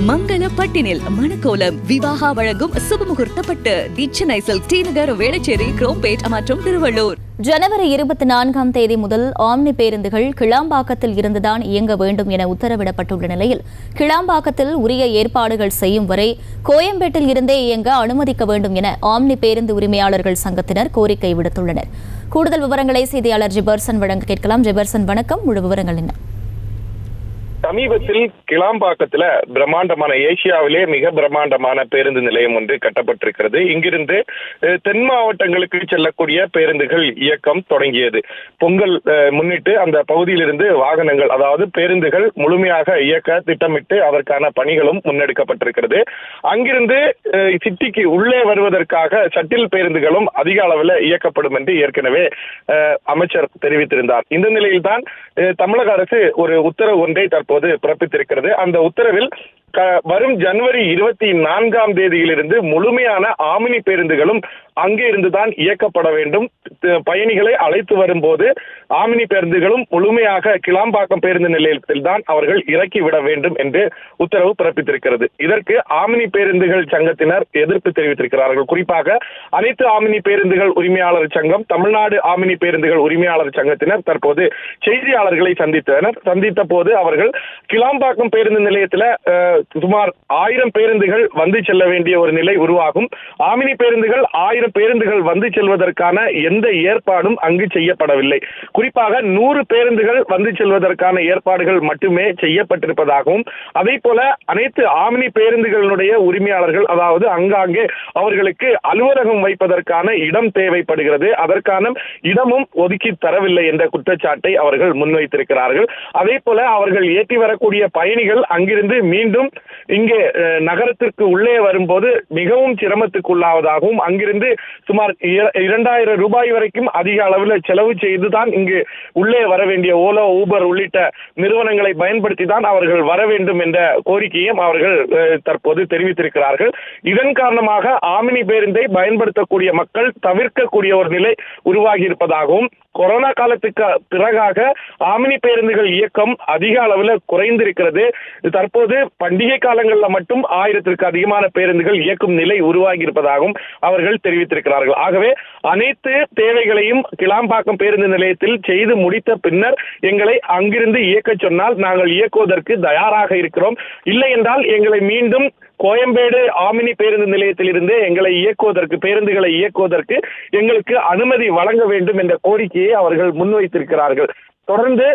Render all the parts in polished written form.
மங்கள பட்டினில் மணக்கோலம் விவாகா வழங்கும் சுபமுகூர்த்த பட்டு சென்னை சில்க் டிநகர் வேளச்சேரி குரோம்பேட் மற்றும் திருவள்ளூர். ஜனவரி 24ஆம் தேதி முதல் ஆம்னி பேருந்துகள் கிளாம்பாக்கத்தில் இருந்துதான் இயங்க வேண்டும் என உத்தரவிடப்பட்டுள்ள நிலையில் கிளாம்பாக்கத்தில் உரிய ஏற்பாடுகள் செய்யும் வரை கோயம்பேட்டில் இருந்தே இயங்க அனுமதிக்க வேண்டும் என ஆம்னி பேருந்து உரிமையாளர்கள் சங்கத்தினர் கோரிக்கை விடுத்துள்ளனர். கூடுதல் விவரங்களை செய்தியாளர் ஜெபர்சன் வழங்க கேட்கலாம். ஜெபர்சன் வணக்கம், முழு விவரங்கள் என்ன? சமீபத்தில் கிளாம்பாக்கத்துல பிரம்மாண்டமான ஏசியாவிலே மிக பிரம்மாண்டமான பேருந்து நிலையம் ஒன்று கட்டப்பட்டிருக்கிறது. இங்கிருந்து தென் மாவட்டங்களுக்கு செல்லக்கூடிய பேருந்துகள் இயக்கம் தொடங்கியது. பொங்கல் முன்னிட்டு அந்த பகுதியிலிருந்து வாகனங்கள், அதாவது பேருந்துகள் முழுமையாக இயக்க திட்டமிட்டு அதற்கான பணிகளும் முன்னெடுக்கப்பட்டிருக்கிறது. அங்கிருந்து சிட்டிக்கு உள்ளே வருவதற்காக ஷட்டில் பேருந்துகளும் அதிக அளவில் இயக்கப்படும் என்று ஏற்கனவே அமைச்சர் தெரிவித்திருந்தார். இந்த நிலையில்தான் தமிழக அரசு ஒரு உத்தரவு ஒன்றை தற்போது பிறப்பித்திருக்கிறது. அந்த உத்தரவில் வரும் ஜனவரி 24ஆம் தேதியிலிருந்து முழுமையான ஆமினி பேருந்துகளும் அங்கே இருந்துதான் இயக்கப்பட வேண்டும். பயணிகளை அழைத்து வரும்போது ஆமினி பேருந்துகளும் முழுமையாக கிளாம்பாக்கம் பேருந்து நிலையத்தில் தான் அவர்கள் இறக்கிவிட வேண்டும் என்று உத்தரவு பிறப்பித்திருக்கிறது. இதற்கு ஆமினி பேருந்துகள் சங்கத்தினர் எதிர்ப்பு தெரிவித்திருக்கிறார்கள். குறிப்பாக அனைத்து ஆமினி பேருந்துகள் உரிமையாளர் சங்கம், தமிழ்நாடு ஆமினி பேருந்துகள் உரிமையாளர் சங்கத்தினர் தற்போது செய்தியாளர்களை சந்தித்த போது அவர்கள் கிளாம்பாக்கம் பேருந்து நிலையத்தில் சுமார் 1000 பேருந்துகள் வந்து செல்ல வேண்டிய ஒரு நிலை உருவாகும். ஆமினி பேருந்துகள் 1000 பேருந்துகள் வந்து செல்வதற்கான எந்த ஏற்பாடும் அங்கு செய்யப்படவில்லை. குறிப்பாக 100 பேருந்துகள் வந்து செல்வதற்கான ஏற்பாடுகள் மட்டுமே செய்யப்பட்டிருப்பதாகவும், அதே போல அனைத்து ஆமினி பேருந்துகளுடைய உரிமையாளர்கள், அதாவது அங்காங்கே அவர்களுக்கு அலுவலகம் வைப்பதற்கான இடம் தேவைப்படுகிறது, அதற்கான இடமும் ஒதுக்கி தரவில்லை என்ற குற்றச்சாட்டை அவர்கள் முன்வைத்திருக்கிறார்கள். அதே போல அவர்கள் ஏற்றி வரக்கூடிய பயணிகள் அங்கிருந்து மீண்டும் இங்கே நகரத்திற்கு உள்ளே வரும்போது மிகவும் சிரமத்துக்குள்ளாவதாகவும், அங்கிருந்து சுமார் 2000 ரூபாய் வரைக்கும் அதிக அளவில் செலவு செய்துதான் இங்கு உள்ளே வர வேண்டிய ஓலோ, ஊபர் உள்ளிட்ட நிறுவனங்களை பயன்படுத்தி தான் அவர்கள் வர வேண்டும் என்ற கோரிக்கையும் அவர்கள் தற்போது தெரிவித்திருக்கிறார்கள். இதன் காரணமாக ஆமினி பேருந்தை பயன்படுத்தக்கூடிய மக்கள் தவிர்க்கக்கூடிய ஒரு நிலை உருவாகி இருப்பதாகவும், கொரோனா காலத்துக்கு பிறகாக ஆமினி பேருந்துகள் இயக்கம் அதிக அளவில் குறைந்திருக்கிறது. தற்போது பண்டிகை காலங்களில் மட்டும் 1000ற்கு அதிகமான பேருந்துகள் இயக்கும் நிலை உருவாகி இருப்பதாகவும் அவர்கள் தெரிவித்திருக்கிறார்கள். ஆகவே அனைத்து தேவைகளையும் கிளாம்பாக்கம் பேருந்து நிலையத்தில் செய்து முடித்த பின்னர் எங்களை அங்கிருந்து இயக்க சொன்னால் நாங்கள் இயக்குவதற்கு தயாராக இருக்கிறோம். இல்லை என்றால் எங்களை மீண்டும் கோயம்பேடு ஆமினி பேருந்து நிலையத்தில் இருந்து எங்களை இயக்குவதற்கு, பேருந்துகளை இயக்குவதற்கு எங்களுக்கு அனுமதி வழங்க வேண்டும் என்ற கோரிக்கையை அவர்கள் முன்வைத்திருக்கிறார்கள். தொடர்ந்து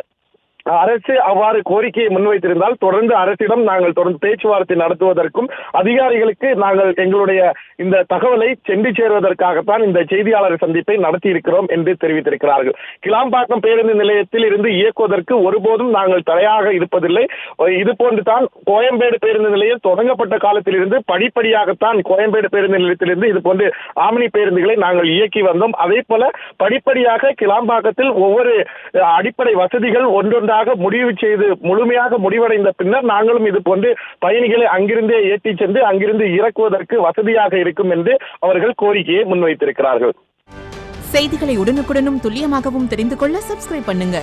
அரசு அவ்வாறு கோரிக்கையை முன்வைத்திருந்தால் தொடர்ந்து அரசிடம் நாங்கள் தொடர்ந்து பேச்சுவார்த்தை நடத்துவதற்கும், அதிகாரிகளுக்கு நாங்கள் எங்களுடைய இந்த தகவலை சென்று சேருவதற்காகத்தான் இந்த செய்தியாளர் சந்திப்பை நடத்தி இருக்கிறோம் என்று தெரிவித்திருக்கிறார்கள். கிளாம்பாக்கம் பேருந்து நிலையத்தில் இருந்து இயக்குவதற்கு ஒருபோதும் நாங்கள் தடையாக இருப்பதில்லை. இது போன்றுதான் கோயம்பேடு பேருந்து நிலையம் தொடங்கப்பட்ட காலத்திலிருந்து படிப்படியாகத்தான் கோயம்பேடு பேருந்து நிலையத்திலிருந்து இது போன்று ஆமினி பேருந்துகளை நாங்கள் இயக்கி வந்தோம். அதே போல படிப்படியாக கிளாம்பாக்கத்தில் ஒவ்வொரு அடிப்படை வசதிகள் ஒன்றொன்று முடிவு செய்து முழுமையாக முடிவடைந்த பின்னர் நாங்களும் இது போன்று பயணிகளை அங்கிருந்தே ஏற்றி சென்று அங்கிருந்து இறக்குவதற்கு வசதியாக இருக்கும் என்று அவர்கள் கோரிக்கையை முன்வைத்திருக்கிறார்கள். செய்திகளை உடனுக்குடனும் துல்லியமாகவும் தெரிந்து கொள்ள சப்ஸ்கிரைப் பண்ணுங்க.